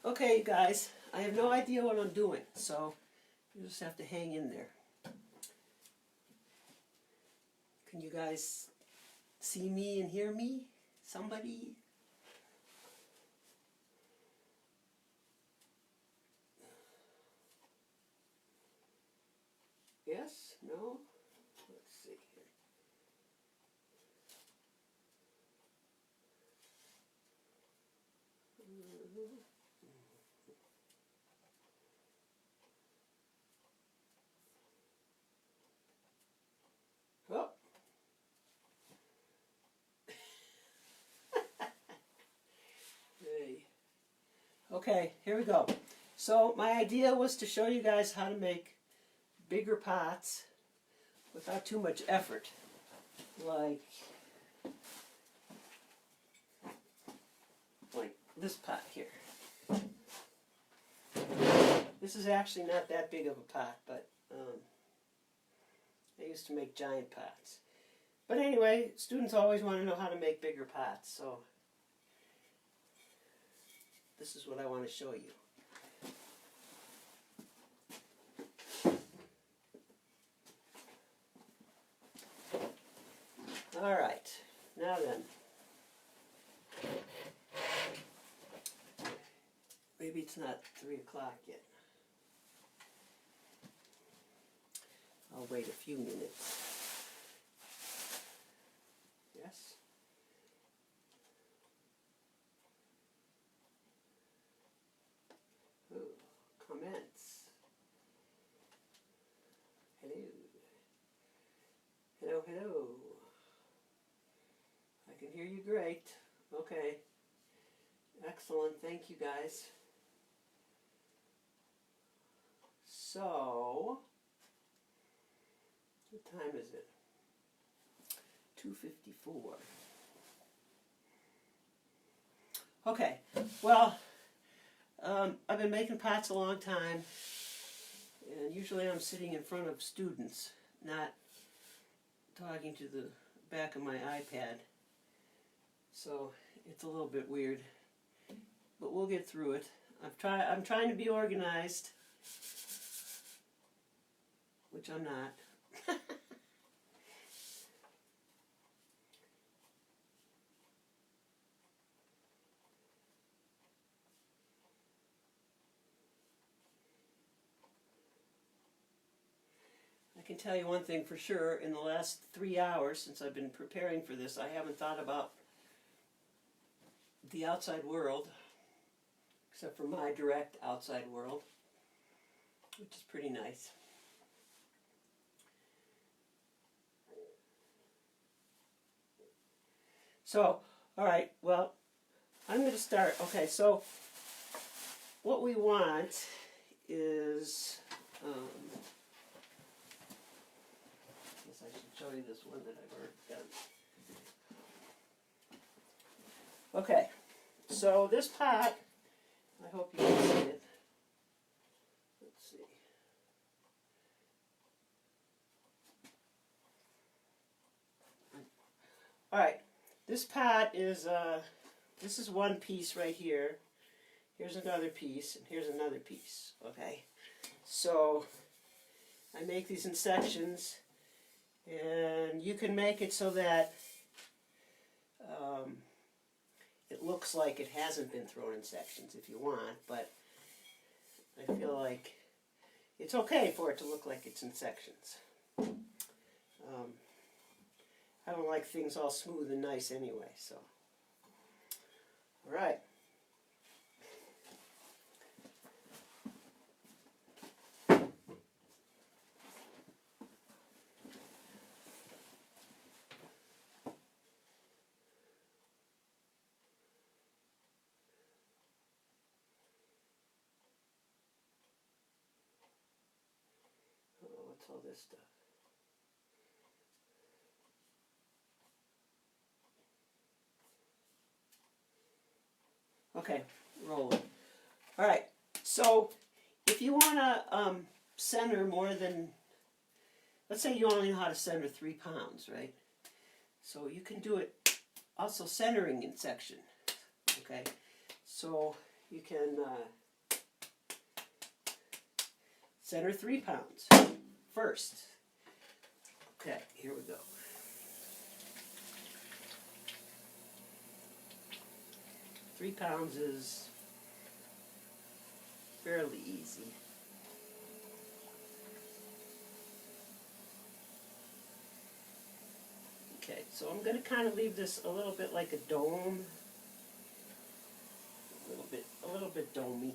Okay, you guys, I have no idea what I'm doing, so you just have to hang in there. Can you guys see me and hear me? Somebody? Yes? No? Let's see here. Oh. Hey. Okay, here we go. So my idea was to show you guys how to make bigger pots without too much effort. Like this pot here. This is actually not that big of a pot, but I used to make giant pots. But anyway, students always want to know how to make bigger pots, so this is what I want to show you. Alright, now then. Maybe it's not 3 o'clock yet. I'll wait a few minutes. Yes? Oh, comments. Hello. Hello, hello. I can hear you great. Okay. Excellent. Thank you, guys. So, what time is it? 2:54. Okay, well, I've been making pots a long time, and usually I'm sitting in front of students, not talking to the back of my iPad. So it's a little bit weird, but we'll get through it. I'm trying to be organized, which I'm not. I can tell you one thing for sure, in the last 3 hours since I've been preparing for this, I haven't thought about the outside world, except for my direct outside world, which is pretty nice. So, alright, well, I'm going to start. Okay, so what we want is, I guess I should show you this one that I've already done. Okay, so this pot, I hope you can see it. Let's see. Alright, this pot is, this is one piece right here. Here's another piece, and here's another piece, okay? So, I make these in sections, and you can make it so that it looks like it hasn't been thrown in sections if you want, but I feel like it's okay for it to look like it's in sections. I don't like things all smooth and nice anyway, so. All right. What's all this stuff? Okay, rolling. All right, so if you want to center more than, let's say you only know how to center 3 pounds, right? So you can do it also centering in section, okay? So you can center 3 pounds first. Okay, here we go. £3 is fairly easy. Okay, so I'm going to kind of leave this a little bit like a dome. A little bit domey.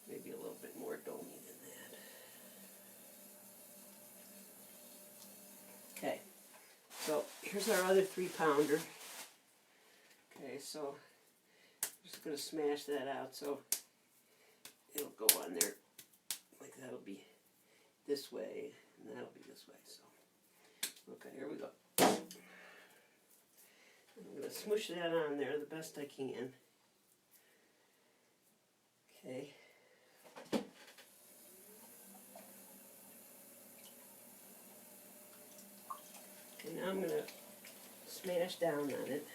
Maybe a little bit more domey than that. Okay, so here's our other 3-pounder. Okay, so I'm just going to smash that out so it'll go on there. Like that'll be this way, and that'll be this way. So, okay, here we go. I'm going to smoosh that on there the best I can. Okay. Okay, now I'm going to smash down on it.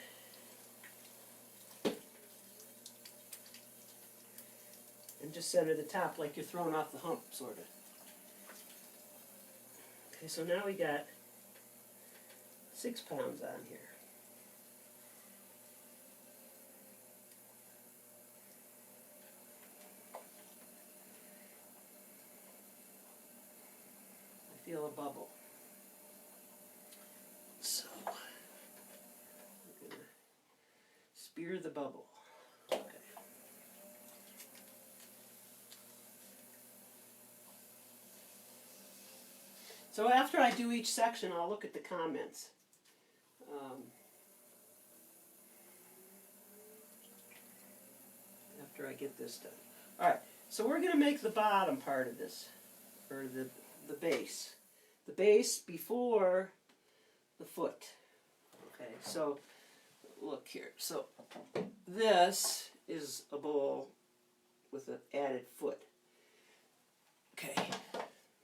And just center the top like you're throwing off the hump, sort of. Okay, so now we got 6 pounds on here. I feel a bubble. So, I'm going to spear the bubble. Okay. So after I do each section, I'll look at the comments. After I get this done. Alright, so we're going to make the bottom part of this, or the base. The base before the foot. Okay, so look here. So this is a bowl with an added foot. Okay,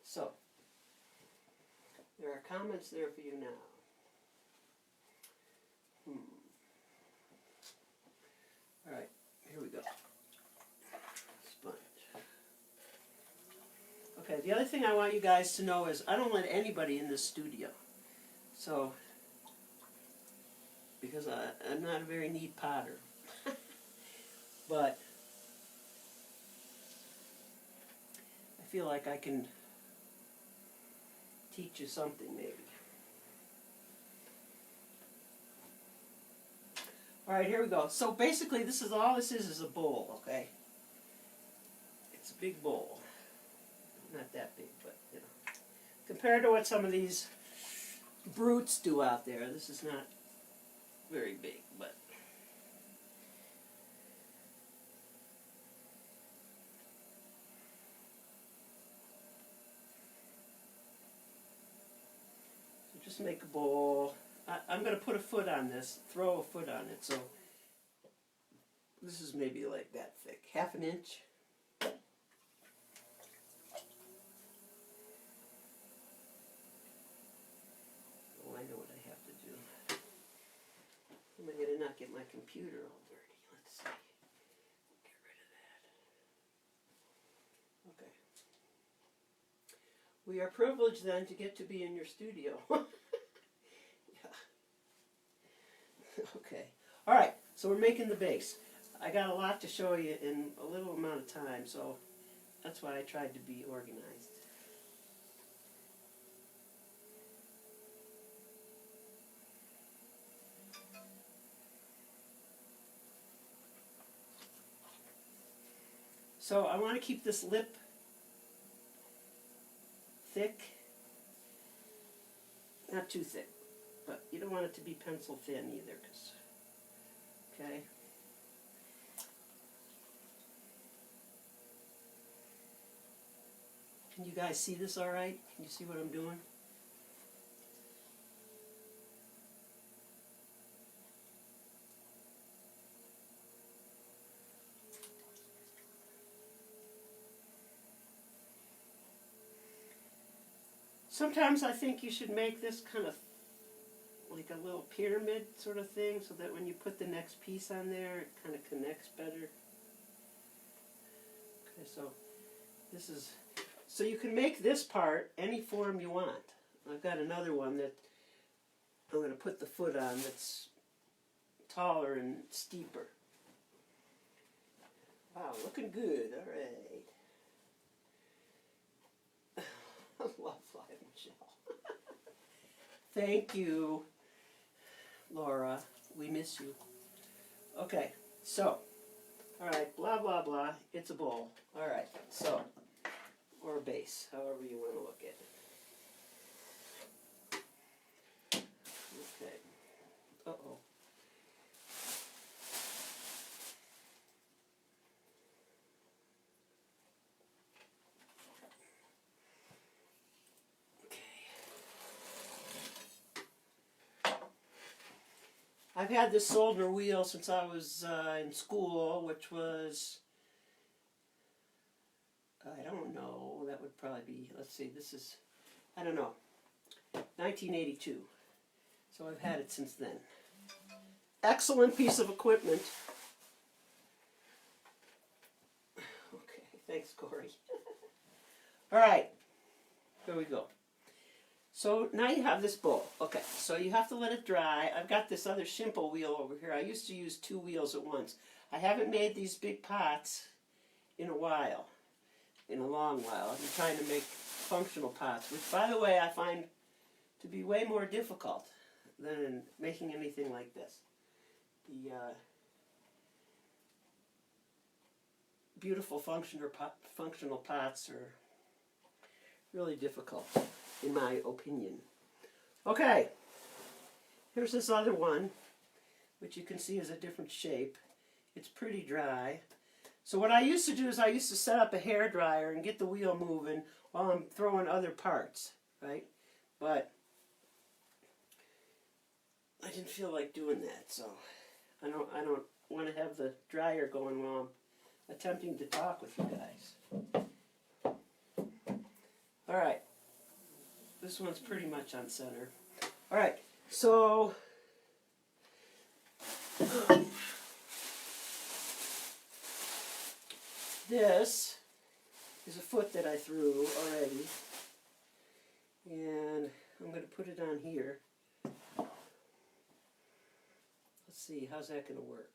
so there are comments there for you now. Alright, here we go. Sponge. Okay, the other thing I want you guys to know is I don't let anybody in this studio. So, because I'm not a very neat potter. But I feel like I can teach you something maybe. Alright, here we go. So basically this is all this is a bowl, okay? It's a big bowl. Not that big, but you know. Compared to what some of these brutes do out there, this is not very big, but so just make a bowl. I'm going to put a foot on this, throw a foot on it, so this is maybe like that thick, 1/2 inch. Oh, I know what I have to do. Am I going to not get my computer all dirty? Let's see. Get rid of that. Okay. We are privileged then to get to be in your studio. Okay. Alright, so we're making the base. I got a lot to show you in a little amount of time, so that's why I tried to be organized. So I want to keep this lip thick. Not too thick. But you don't want it to be pencil thin either, okay? Can you guys see this all right? Can you see what I'm doing? Sometimes I think you should make this kind of like a little pyramid sort of thing, so that when you put the next piece on there, it kind of connects better. So this is, so you can make this part any form you want. I've got another one that I'm going to put the foot on that's taller and steeper. Wow, looking good. All right. I love Live Michelle. Thank you, Laura. We miss you. Okay, so, all right, blah, blah, blah. It's a bowl. All right, so, or a base, however you want to look at it. Okay. Uh-oh. I've had this Soldner wheel since I was in school, which was, I don't know, that would probably be, let's see, this is, I don't know, 1982. So I've had it since then. Excellent piece of equipment. Okay, thanks, Corey. All right, here we go. So now you have this bowl. Okay, so you have to let it dry. I've got this other simple wheel over here. I used to use 2 wheels at once. I haven't made these big pots in a while, in a long while. I've been trying to make functional pots, which, by the way, I find to be way more difficult than making anything like this. The beautiful functional pots are really difficult, in my opinion. Okay, here's this other one, which you can see is a different shape. It's pretty dry. So what I used to do is I used to set up a hairdryer and get the wheel moving while I'm throwing other parts, right? But I didn't feel like doing that, so I don't want to have the dryer going while I'm attempting to talk with you guys. All right. This one's pretty much on center. All right, so this is a foot that I threw already, and I'm going to put it on here. Let's see, how's that going to work?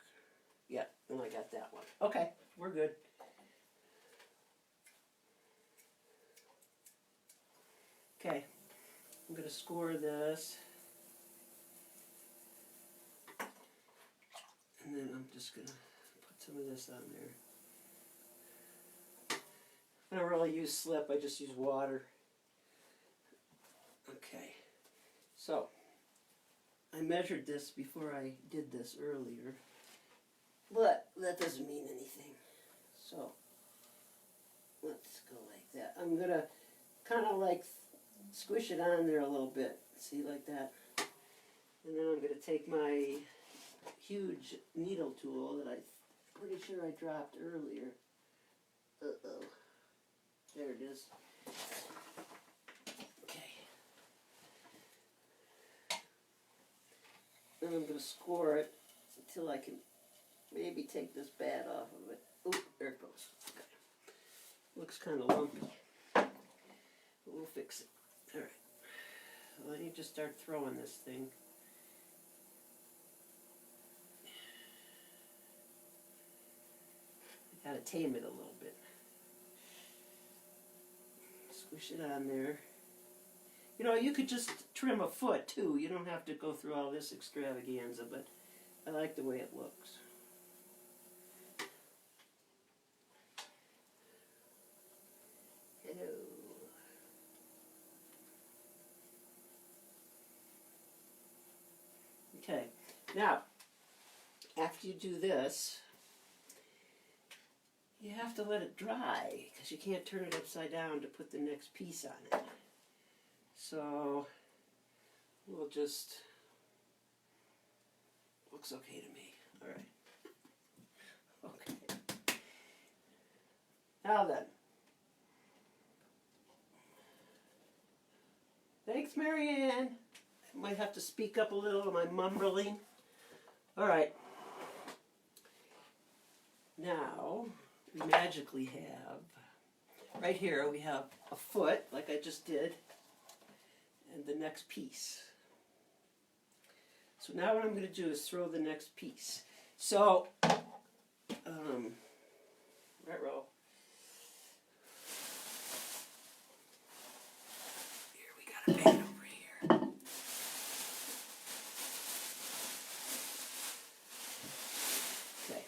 Yeah, and I got that one. Okay, we're good. Okay, I'm going to score this, and then I'm just going to put some of this on there. I don't really use slip, I just use water. Okay, so I measured this before I did this earlier, but that doesn't mean anything. So let's go like that. I'm going to kind of like squish it on there a little bit, see, like that. And then I'm going to take my huge needle tool that I'm pretty sure I dropped earlier. Uh-oh. There it is. Okay. Then I'm going to score it until I can maybe take this bad off of it. Oh, there it goes. Okay. Looks kind of lumpy. We'll fix it. All right. Well, then you just start throwing this thing. You gotta tame it a little bit. Squish it on there. You know, you could just trim a foot too. You don't have to go through all this extravaganza, but I like the way it looks. Hello. Okay, now, after you do this, you have to let it dry, because you can't turn it upside down to put the next piece on it. So, we'll just, looks okay to me. All right. Okay. Now then. Thanks, Marianne. I might have to speak up a little. Am I mumbling? All right. Now, we magically have, right here we have a foot, like I just did, and the next piece. So now what I'm going to do is throw the next piece. So, ruh-roh. Here, we got a band over here. Okay.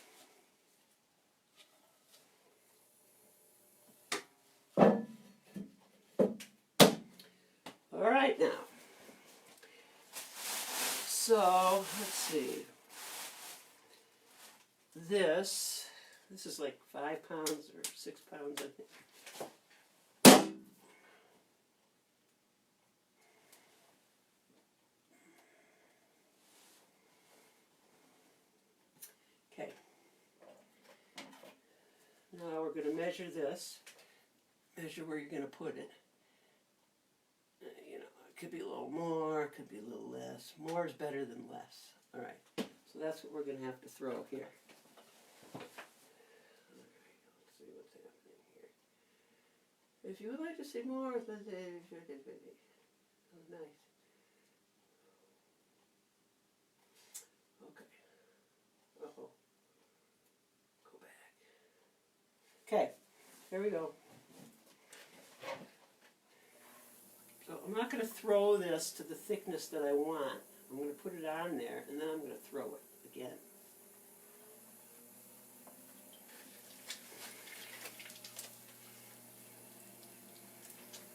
All right now. So, let's see. This is like 5 pounds or 6 pounds, I think. Okay. Now we're going to measure this. Measure where you're going to put it. You know, it could be a little more, it could be a little less. More is better than less. All right. So that's what we're going to have to throw here. If you would like to see more, oh, nice. Okay. Uh-oh. Go back. Okay, here we go. So I'm not going to throw this to the thickness that I want. I'm going to put it on there, and then I'm going to throw it again.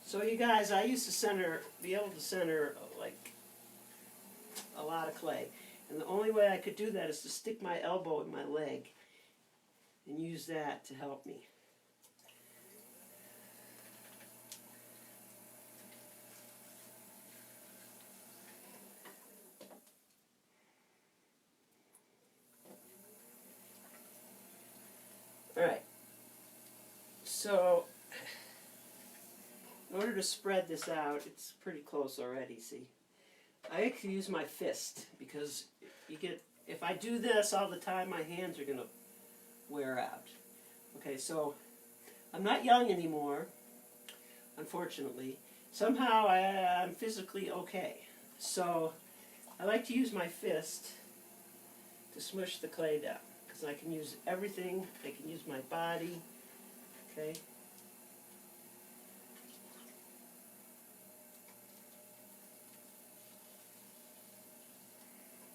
So you guys, I used to be able to center like a lot of clay. And the only way I could do that is to stick my elbow in my leg and use that to help me. All right. So in order to spread this out, it's pretty close already, see? I actually use my fist because if I do this all the time, my hands are going to wear out. Okay, so I'm not young anymore, unfortunately. Somehow I'm physically okay. So I like to use my fist to smush the clay down because I can use everything. I can use my body, okay?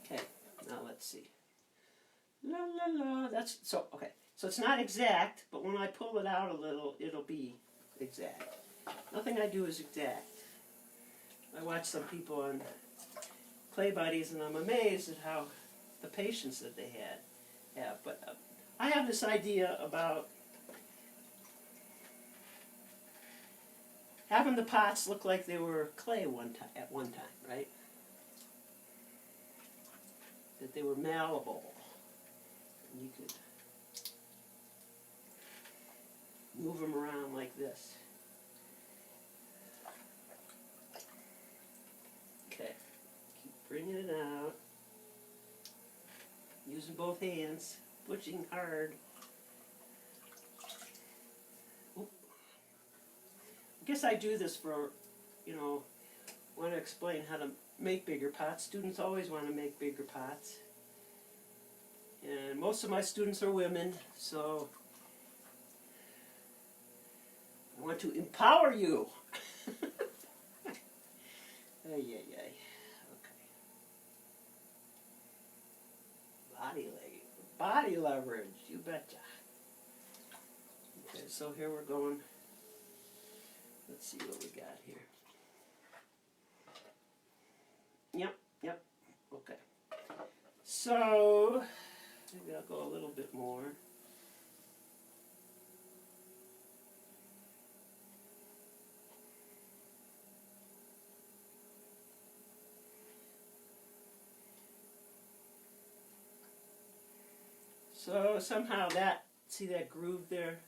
Okay, now let's see. La la la, that's, so, okay. So it's not exact, but when I pull it out a little, it'll be exact. Nothing I do is exact. I watch some people on Clay Buddies and I'm amazed at how the patience that they have. But I have this idea about having the pots look like they were clay at one time, right? That they were malleable. And you could move them around like this. Okay, keep bringing it out. Using both hands, pushing hard. Oop. I guess I do this for, want to explain how to make bigger pots. Students always want to make bigger pots. And most of my students are women, so I want to empower you. Ay, ay, ay. Okay. Body leverage, you betcha. Okay, so here we're going. Let's see what we got here. Yep, okay. So, maybe I'll go a little bit more. So somehow see that groove there?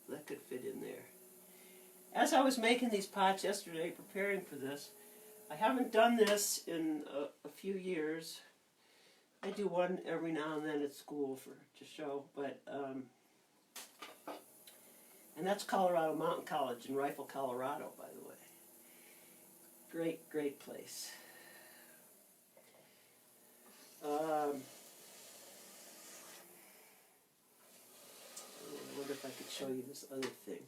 That could fit in there. As I was making these pots yesterday, preparing for this, I haven't done this in a few years. I do one every now and then at school to show, but And that's Colorado Mountain College in Rifle, Colorado, by the way. Great, great place. I wonder if I could show you this other thing.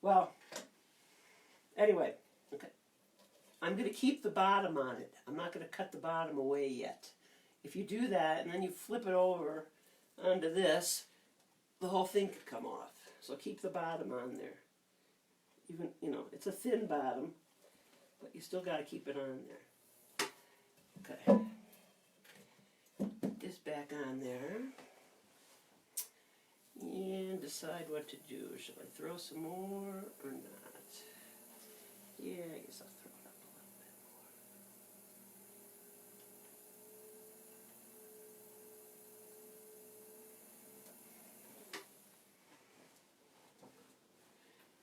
Well, anyway, okay. I'm going to keep the bottom on it. I'm not going to cut the bottom away yet. If you do that and then you flip it over onto this, the whole thing could come off. So keep the bottom on there. Even, you know, it's a thin bottom, but you still got to keep it on there. Okay. Put this back on there. And decide what to do. Should I throw some more or not? Yeah, I guess I'll throw it up a little bit more.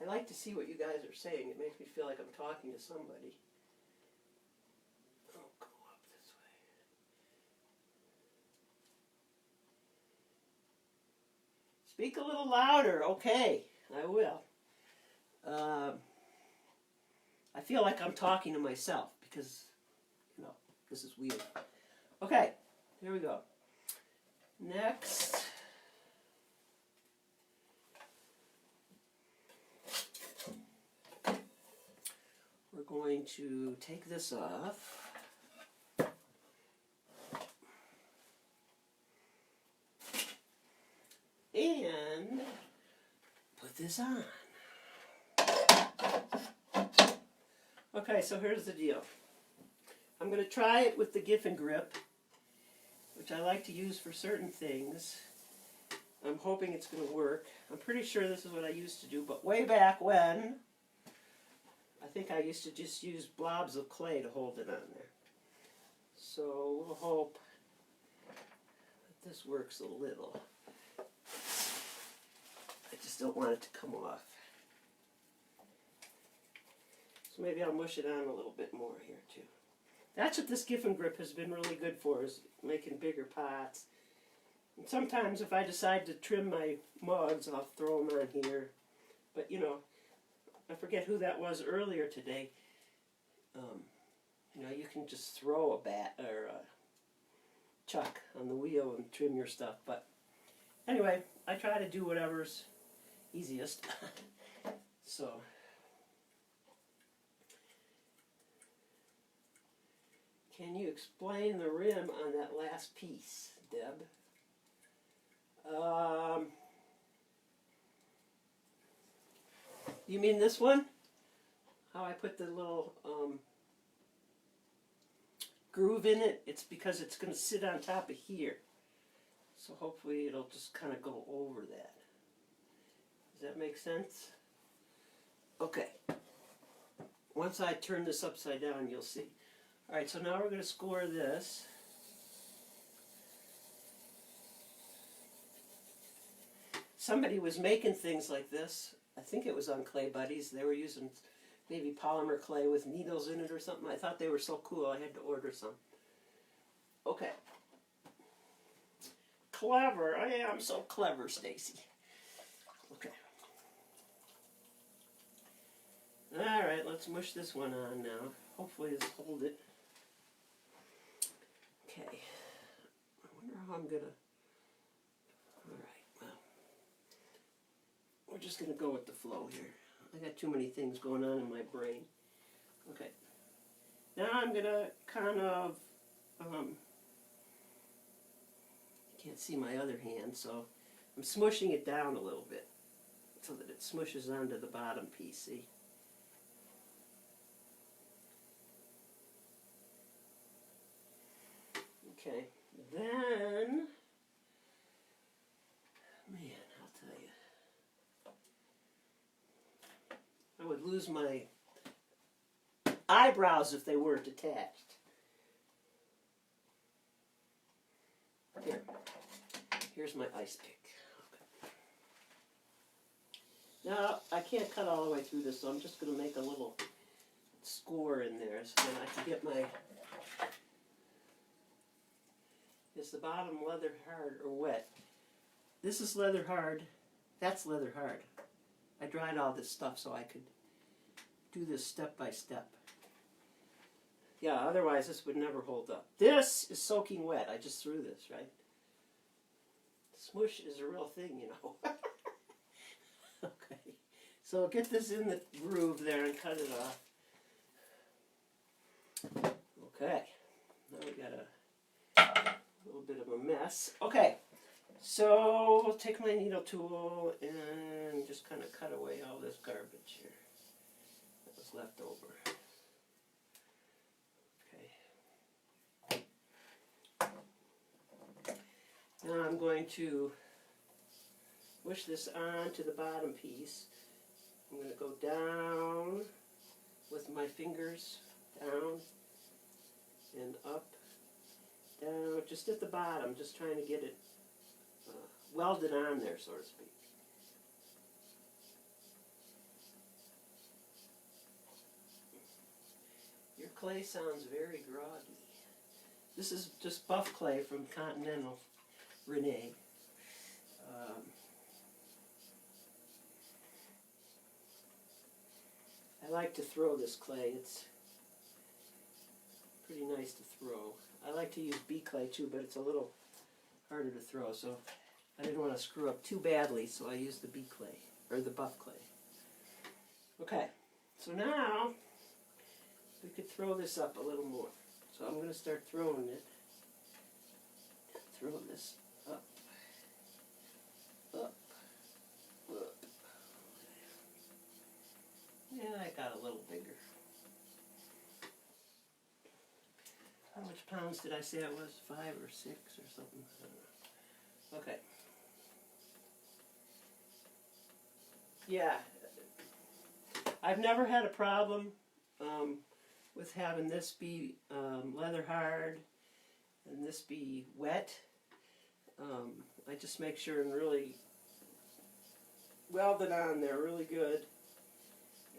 I like to see what you guys are saying. It makes me feel like I'm talking to somebody. I'll go up this way. Speak a little louder. Okay, I will. I feel like I'm talking to myself because, you know, this is weird. Okay, here we go. Next. We're going to take this off. And put this on. Okay, so here's the deal. I'm going to try it with the Giffen grip, which I like to use for certain things. I'm hoping it's going to work. I'm pretty sure this is what I used to do, but way back when, I think I used to just use blobs of clay to hold it on there. So we'll hope that this works a little. I just don't want it to come off. So maybe I'll mush it on a little bit more here too. That's what this Giffen grip has been really good for, is making bigger pots. And sometimes if I decide to trim my mugs, I'll throw them on here. But you know, I forget who that was earlier today. You know, you can just throw a bat or a chuck on the wheel and trim your stuff. But anyway, I try to do whatever's easiest. So, can you explain the rim on that last piece, Deb? You mean this one? How I put the little groove in it? It's because it's going to sit on top of here. So hopefully it'll just kind of go over that. Does that make sense? Okay. Once I turn this upside down, you'll see. Alright, so now we're going to score this. Somebody was making things like this. I think it was on Clay Buddies. They were using maybe polymer clay with needles in it or something. I thought they were so cool, I had to order some. Okay. Clever. I am so clever, Stacy. Okay. Alright, let's mush this one on now. Hopefully this will hold it. Okay. I wonder how I'm going to... Alright, well. We're just going to go with the flow here. I got too many things going on in my brain. Okay. Now I'm going to kind of... you can't see my other hand, so I'm smushing it down a little bit so that it smushes onto the bottom piece, see? Okay, then, man, I'll tell you, I would lose my eyebrows if they weren't attached. Here, here's my ice pick. Okay. Now, I can't cut all the way through this, so I'm just going to make a little score in there so that I can get my... Is the bottom leather hard or wet? This is leather hard. That's leather hard. I dried all this stuff so I could do this step by step. Yeah, otherwise this would never hold up. This is soaking wet. I just threw this, right? Smush is a real thing, you know. Okay, so get this in the groove there and cut it off. Okay, now we got a little bit of a mess. Okay, so I'll take my needle tool and just kind of cut away all this garbage here that was left over. Okay. Now I'm going to push this on to the bottom piece. I'm going to go down with my fingers, down and up, down, just at the bottom, just trying to get it welded on there, so to speak. Your clay sounds very groggy. This is just buff clay from Continental Renee. I like to throw this clay. It's pretty nice to throw. I like to use bee clay too, but it's a little harder to throw, so I didn't want to screw up too badly, so I used the bee clay, or the buff clay. Okay, so now we could throw this up a little more. So I'm going to start throwing it. Throw this up, up, up. Yeah, I got a little bigger. How much pounds did I say it was? 5 or 6 or something? I don't know. Okay. Yeah. I've never had a problem with having this be leather hard and this be wet. I just make sure and really weld it on there really good.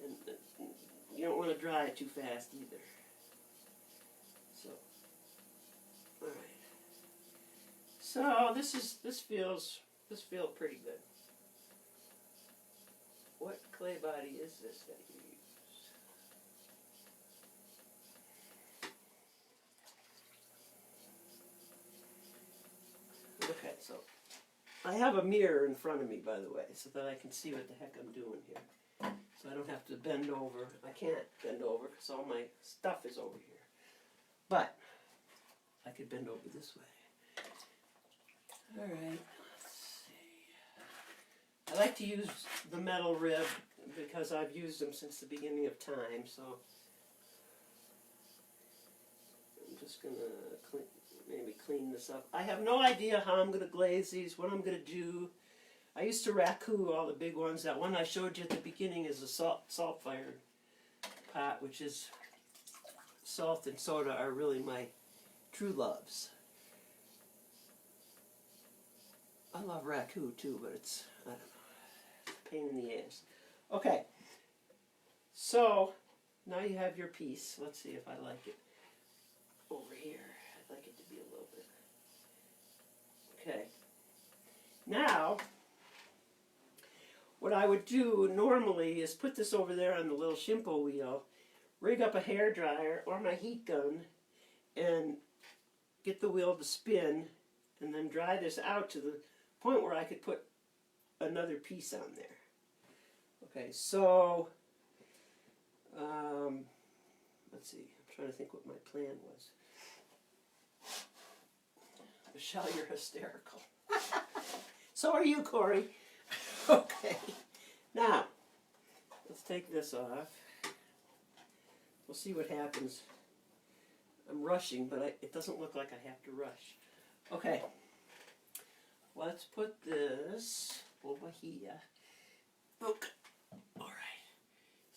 And you don't want to dry it too fast either. So, all right. So this feels pretty good. What clay body is this that you use? Okay, so I have a mirror in front of me, by the way, so that I can see what the heck I'm doing here. So I don't have to bend over. I can't bend over because all my stuff is over here. But I could bend over this way. All right, let's see. I like to use the metal rib because I've used them since the beginning of time, so I'm just going to maybe clean this up. I have no idea how I'm going to glaze these, what I'm going to do. I used to raku all the big ones. That one I showed you at the beginning is a salt-fired pot, which is salt and soda are really my true loves. I love raku too, but it's, I don't know, it's a pain in the ass. Okay, so now you have your piece. Let's see if I like it over here. I'd like it to be a little bit. Okay, now what I would do normally is put this over there on the little shimpo wheel, rig up a hairdryer or my heat gun, and get the wheel to spin, and then dry this out to the point where I could put another piece on there. Okay, so let's see. I'm trying to think what my plan was. Michelle, you're hysterical. So are you, Corey. Okay, now let's take this off. We'll see what happens. I'm rushing, but it doesn't look like I have to rush. Okay, let's put this over here. Look. All right,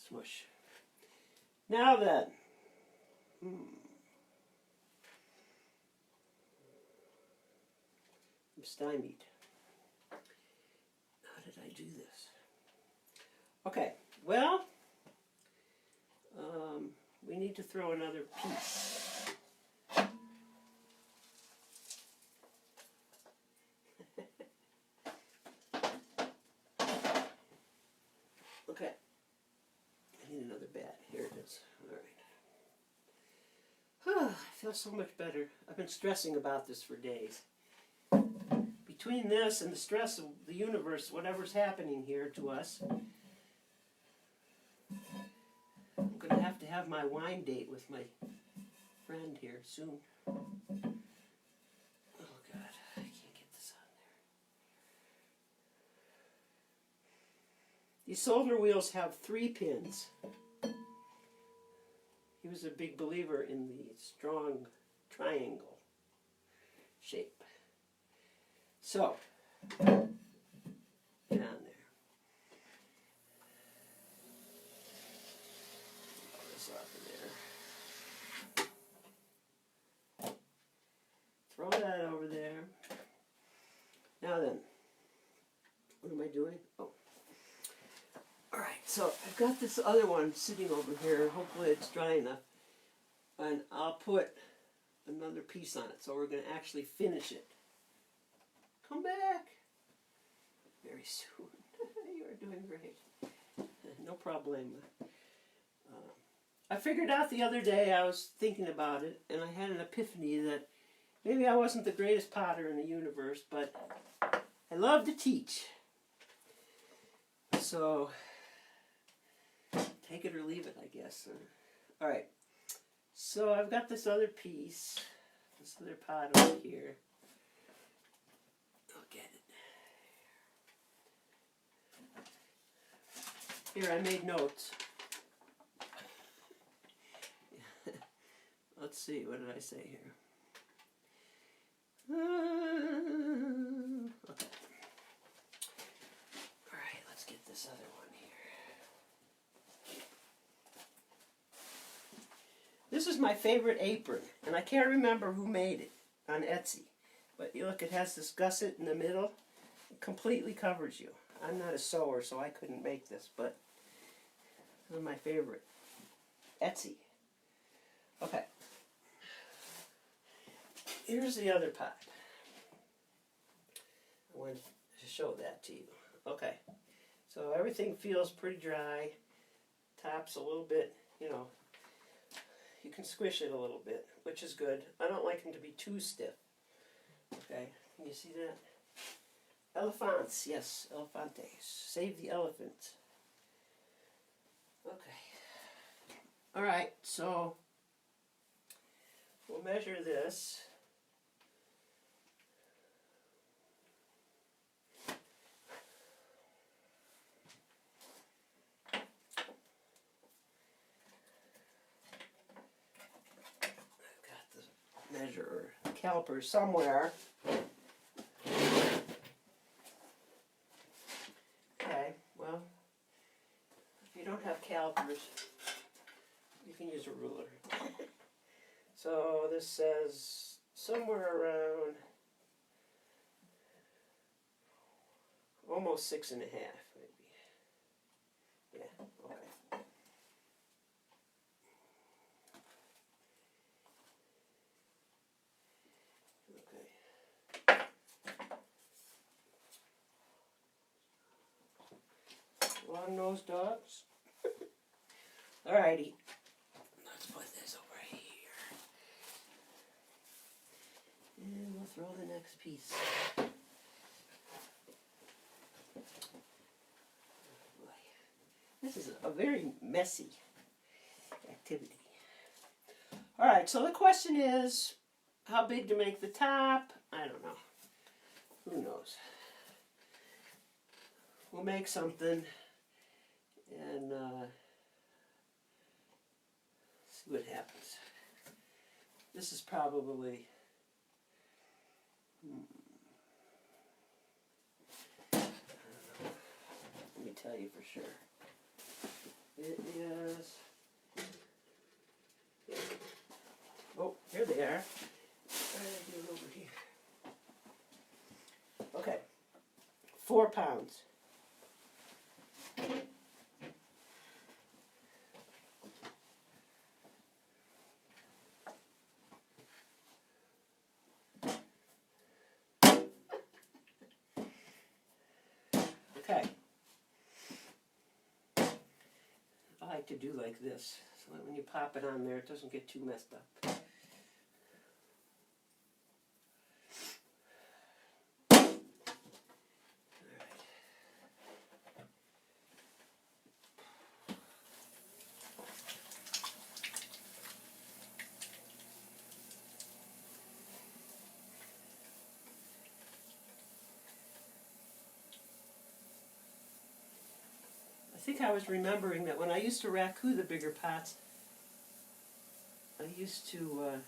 smush. Now then, I'm stymied. How did I do this? Okay, well, we need to throw another piece. feel so much better. I've been stressing about this for days. Between this and the stress of the universe, whatever's happening here to us, I'm going to have my wine date with my friend here soon. Oh God, I can't get this on there. These solder wheels have 3 pins. He was a big believer in the strong triangle shape. So, get on there. Put this off in there. Throw that over there. Now then, what am I doing? Oh. Alright, so I've got this other one sitting over here. Hopefully it's dry enough. And I'll put another piece on it. So we're going to actually finish it. Come back very soon. You are doing great. No problem. I figured out the other day, I was thinking about it, and I had an epiphany that maybe I wasn't the greatest potter in the universe, but I love to teach. So, take it or leave it, I guess. Alright, so I've got this other piece, this other pot over here. I'll get it. Here, I made notes. Let's see, what did I say here? Okay. Alright, let's get this other one here. This is my favorite apron, and I can't remember who made it on Etsy. But you look, it has this gusset in the middle. It completely covers you. I'm not a sewer, so I couldn't make this, but this is my favorite. Etsy. Okay. Here's the other pot. I wanted to show that to you. Okay. So everything feels pretty dry. Top's a little bit, you know, you can squish it a little bit, which is good. I don't like them to be too stiff. Okay, can you see that? Elephants, yes, elefantes. Save the elephant. Okay. Alright, so we'll measure this. Measure caliper somewhere. Okay, well, if you don't have calipers, you can use a ruler. So this says somewhere around almost 6.5, maybe. Yeah, okay. Long-nosed dogs. Alrighty. Let's put this over here. And we'll throw the next piece. This is a very messy activity. Alright, so the question is, how big to make the top? I don't know. Who knows? We'll make something and see what happens. This is probably I don't know. Let me tell you for sure. It is, oh, here they are. Try to get it over here. Okay, 4 pounds. Okay. I like to do like this, so that when you pop it on there, it doesn't get too messed up. think I was remembering that when I used to raku the bigger pots, I used to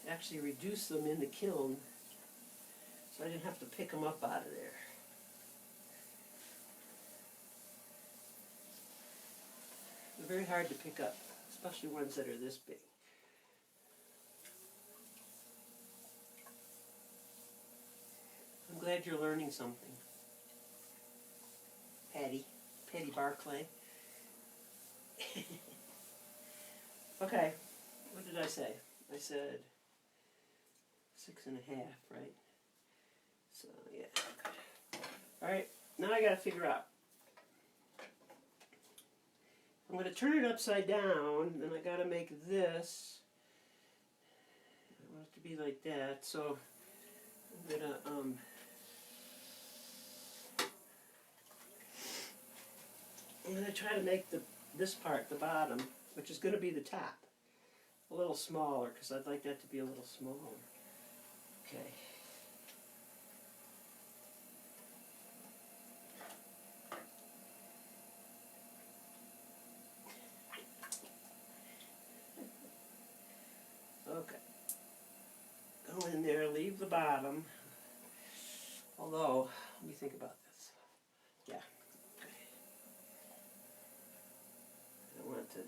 actually reduce them in the kiln so I didn't have to pick them up out of there. They're very hard to pick up, especially ones that are this big. I'm glad you're learning something. Patty Barclay. Okay, what did I say? I said 6.5, right? So, yeah, okay. Alright, now I gotta figure out. I'm gonna turn it upside down, then I gotta make this. I want it to be like that, so I'm gonna try to make this part, the bottom, which is gonna be the top, a little smaller, because I'd like that to be a little smaller. Okay. Okay. Go in there, leave the bottom. Although, let me think about this. Yeah. Okay. I want to.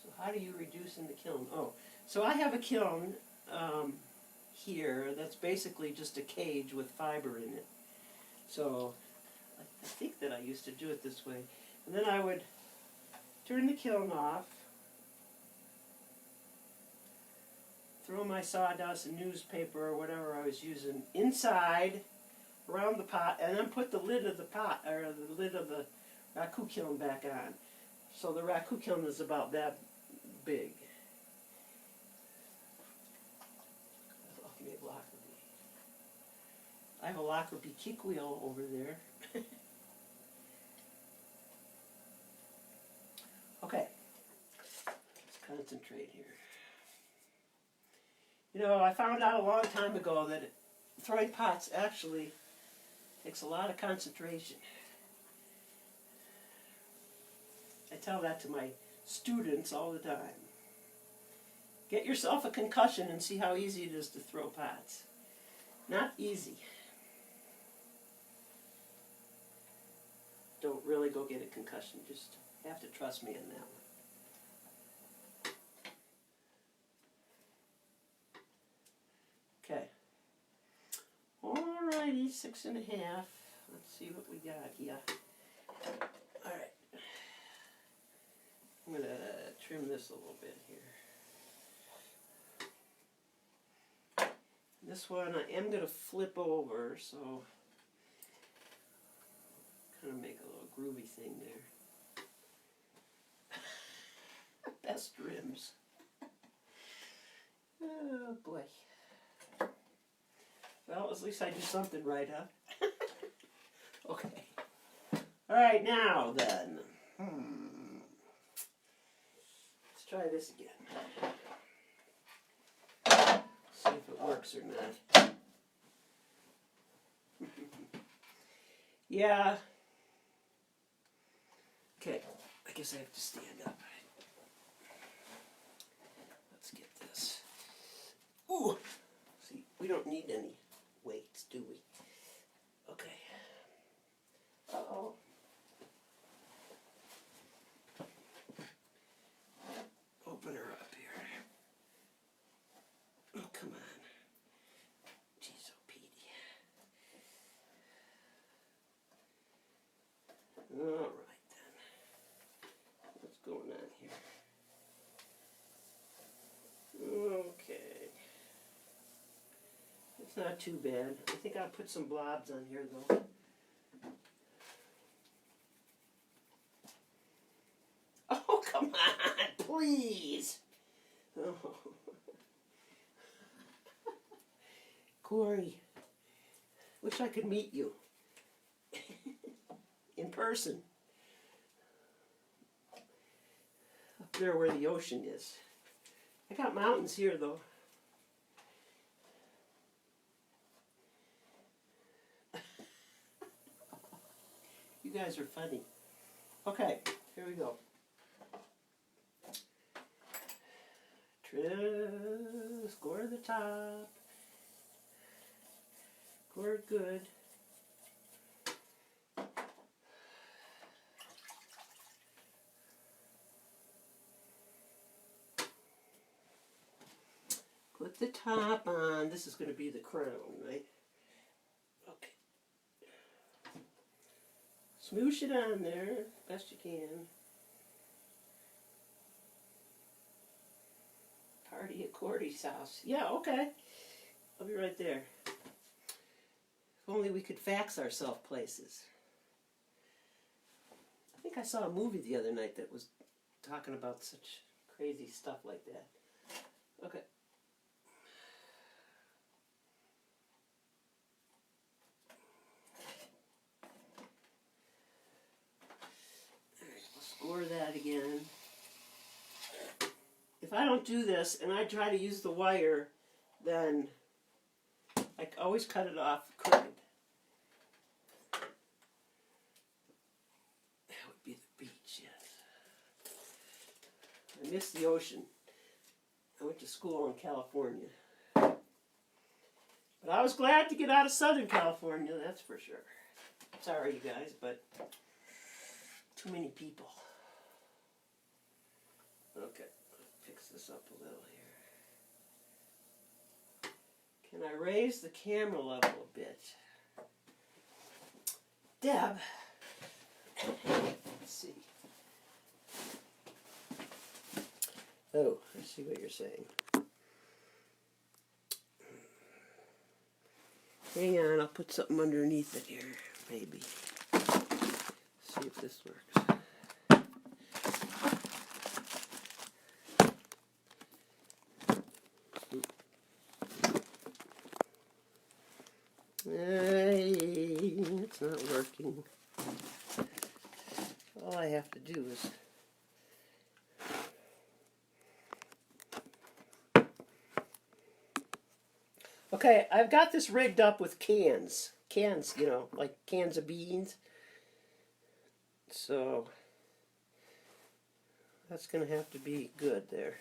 So how do you reduce in the kiln? Oh, so I have a kiln here that's basically just a cage with fiber in it. So I think that I used to do it this way. And then I would turn the kiln off, throw my sawdust and newspaper or whatever I was using inside around the pot, and then put the lid of the pot, or the lid of the raku kiln back on. So the raku kiln is about that big. I have a Lockerbie kick wheel over there. Okay, let's concentrate here. You know, I found out a long time ago that throwing pots actually takes a lot of concentration. I tell that to my students all the time. Get yourself a concussion and see how easy it is to throw pots. Not easy. Don't really go get a concussion. Just have to trust me on that one. Okay. Alrighty, 6.5. Let's see what we got here. Alright. I'm going to trim this a little bit here. This one I am going to flip over, so kind of make a little groovy thing there. Best rims. Oh boy. Well, at least I do something right, huh? Okay. Alright, now then. Let's try this again. See if it works or not. Yeah. Okay, I guess I have to stand up. Let's get this. Ooh! See, we don't need any weights, do we? Okay. Uh-oh. Open her up here. Oh, come on. Jeez, oh, Petey. All right. Going on here. Okay. It's not too bad. I think I'll put some blobs on here though. Oh, come on, please. Oh. Corey, wish I could meet you in person. There where the ocean is. I got mountains here though. guys are funny. Okay, here we go. Score the top. Score it good. Put the top on. This is going to be the crown, right? Okay. Smoosh it on there, best you can. Party at Cordy's house. Yeah, okay. I'll be right there. If only we could fax ourselves places. I think I saw a movie the other night that was talking about such crazy stuff like that. Okay. Score that again. If I don't do this and I try to use the wire, then I always cut it off crooked. That would be the beach, yes. I miss the ocean. I went to school in California. But I was glad to get out of Southern California, that's for sure. Sorry, you guys, but too many people. Okay, fix this up a little here. Can I raise the camera level a bit? Deb, let's see. Oh, I see what you're saying. Hang on, I'll put something underneath it here, maybe. See if this works. It's not working. All I have to do is okay, I've got this rigged up with cans. Cans, you know, like cans of beans. So that's going to have to be good there.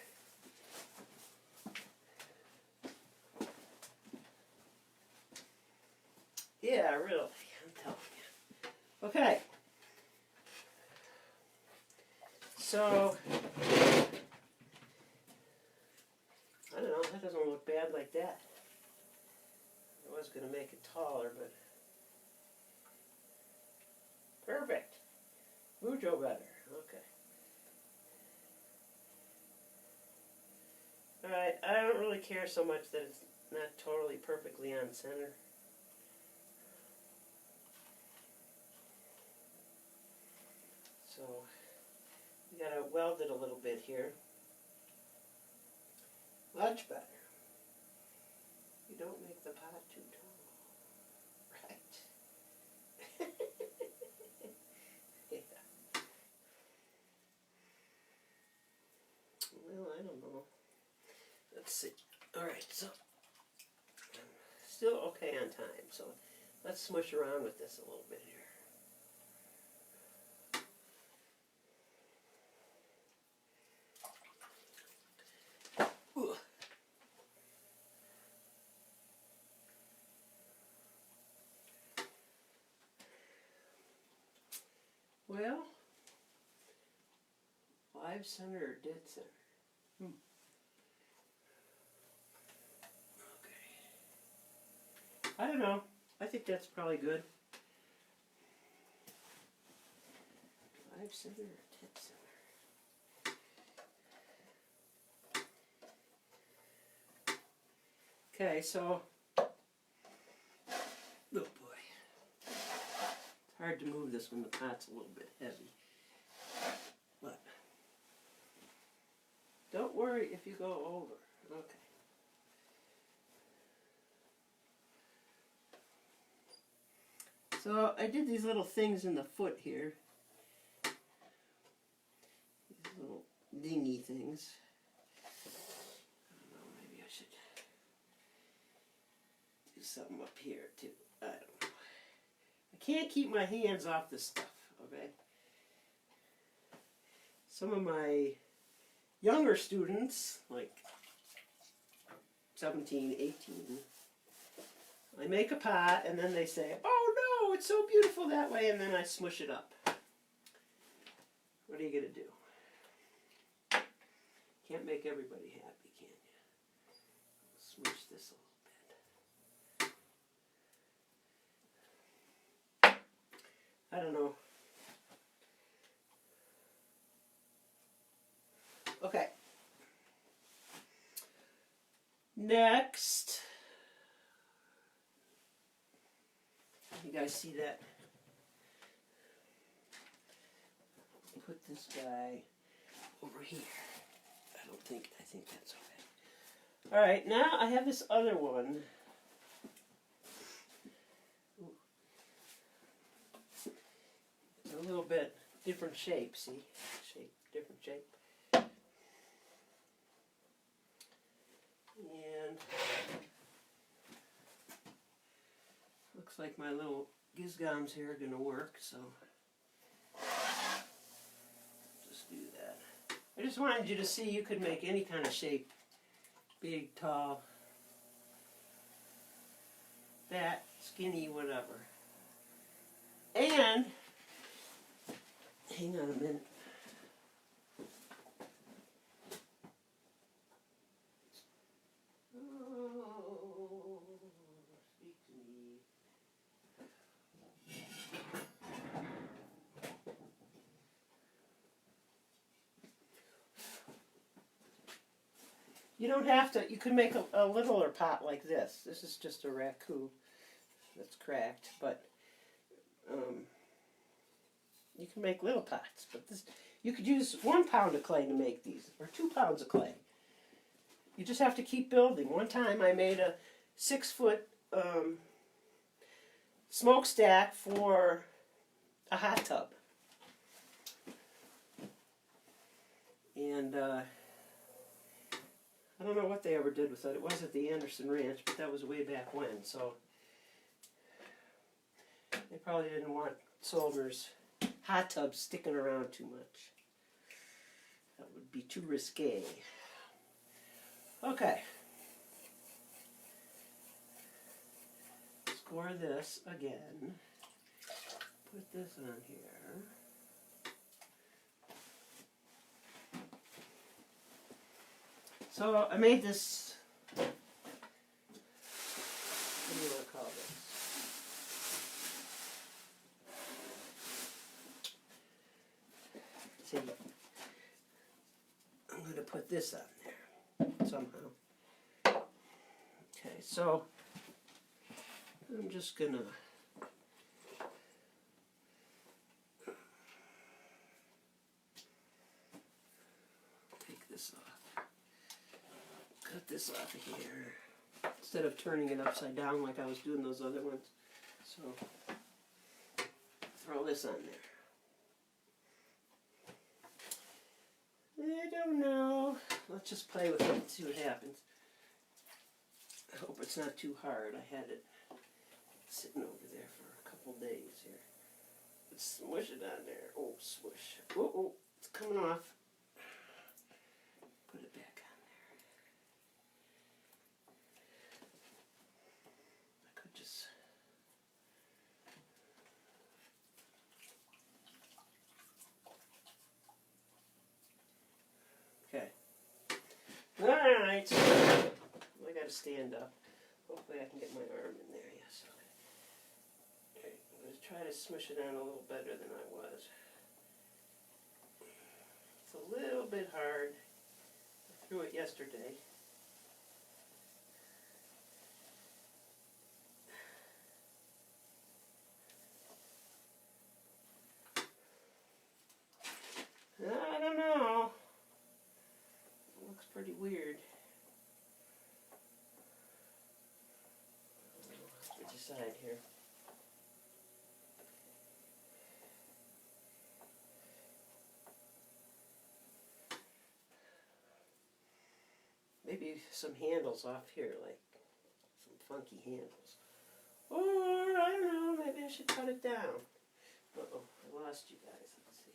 Yeah, really, I'm telling you. Okay. So, I don't know, that doesn't look bad like that. I was going to make it taller, but perfect. Mucho better. Okay. Alright, I don't really care so much that it's not totally perfectly on center. So, we got to weld it a little bit here. Much better. You don't make the pot too tall. Right. Yeah. Well, I don't know. Let's see. Alright, so I'm still okay on time. So let's smush around with this a little bit here. Well, live center or dead center? Okay. I don't know. I think that's probably good. Live center or dead center? Okay, so, oh boy. It's hard to move this when the pot's a little bit heavy. But don't worry if you go over. Okay. So I did these little things in the foot here. These little dingy things. I don't know, maybe I should do something up here too. I don't know. I can't keep my hands off this stuff. okay? Some of my younger students, like 17, 18, I make a pot and then they say, oh no, it's so beautiful that way, and then I smush it up. What are you going to do? Can't make everybody happy, can you? Smush this a little bit. I don't know. Okay. Next. You guys see that? Put this guy over here. I think that's okay. Alright, now I have this other one. It's a little bit different shape, see? Different shape. And looks like my little gizgoms here are going to work, so just do that. I just wanted you to see you could make any kind of shape. Big, tall, fat, skinny, whatever. And, hang on a minute. Oh, speak to me. You don't have to, you can make a littler pot like this. This is just a raku that's cracked, but you can make little pots. But this, you could use 1 pound of clay to make these, or 2 pounds of clay. You just have to keep building. One time I made a 6-foot smokestack for a hot tub. And I don't know what they ever did with it. It was at the Anderson Ranch, but that was way back when, so they probably didn't want soldiers' hot tubs sticking around too much. That would be too risque. Okay. Score this again. Put this on here. So I made this, what do you want to call this? See, I'm going to put this on there somehow. Okay, so I'm just going to take this off. Cut this off of here instead of turning it upside down like I was doing those other ones. So throw this on there. I don't know. Let's just play with it and see what happens. I hope it's not too hard. I had it sitting over there for a couple days here. Let's smush it on there. Oh, smush. Oh, oh, it's coming off. Put it back on there. I could just... Okay. Alright. I gotta stand up. Hopefully I can get my arm in there, yes. Okay. I'm going to try to smush it on a little better than I was. It's a little bit hard. I threw it yesterday. I don't know. It looks pretty weird. I'll have to decide here. Maybe some handles off here, like some funky handles. Or, I don't know, maybe I should cut it down. Uh-oh, I I lost you guys. Let's see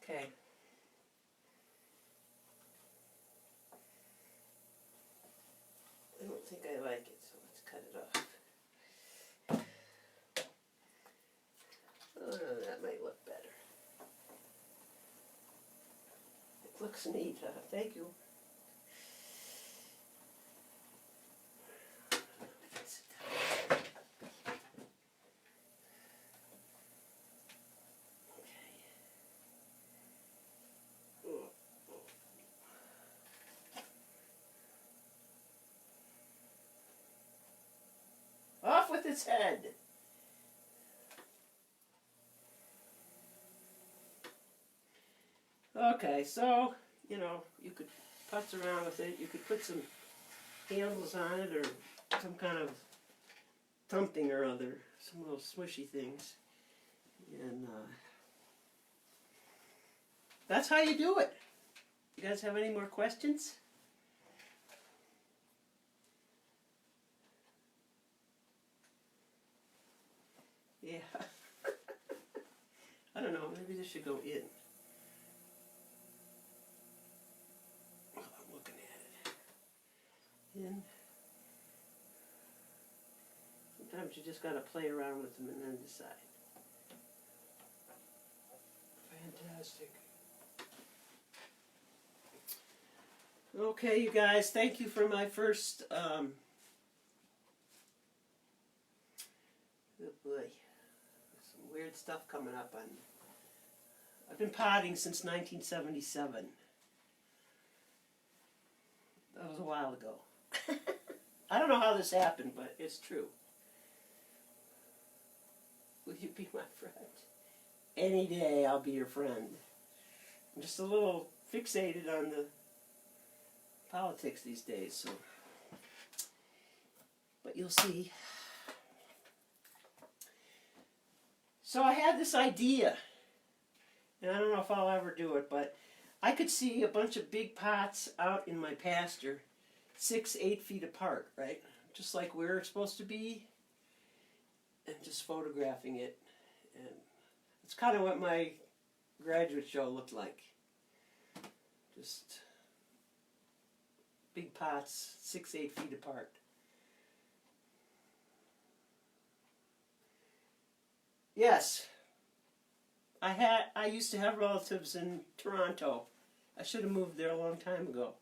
here. Okay. I don't think I like it, so let's cut it off. Oh, no, that might look better. It looks neat, huh? Thank you. Off with its head. Okay, so, you know, you could putz around with it. You could put some handles on it or some kind of something or other. Some little swishy things. And that's how you do it. You guys have any more questions? Yeah. I don't know, maybe this should go in. Oh, I'm looking at it. In. Sometimes you just gotta play around with them and then decide. Fantastic. Okay, you guys, thank you for my first, oh boy, some weird stuff coming up on, I've been potting since 1977. That was a while ago. I don't know how this happened, but it's true. Will you be my friend? Any day I'll be your friend. I'm just a little fixated on the politics these days, so. But you'll see. So I had this idea, and I don't know if I'll ever do it, but I could see a bunch of big pots out in my pasture, 6-8 feet apart, right? Just like we're supposed to be, and just photographing it. And it's kind of what my graduate show looked like. Just big pots, 6-8 feet apart. Yes, I used to have relatives in Toronto. I should have moved there a long time ago.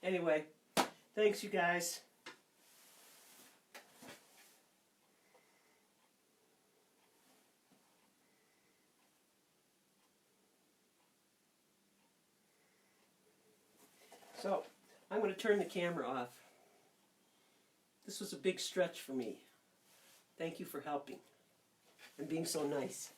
Anyway, thanks you guys. So, I'm going to turn the camera off. This was a big stretch for me. Thank you for helping and being so nice.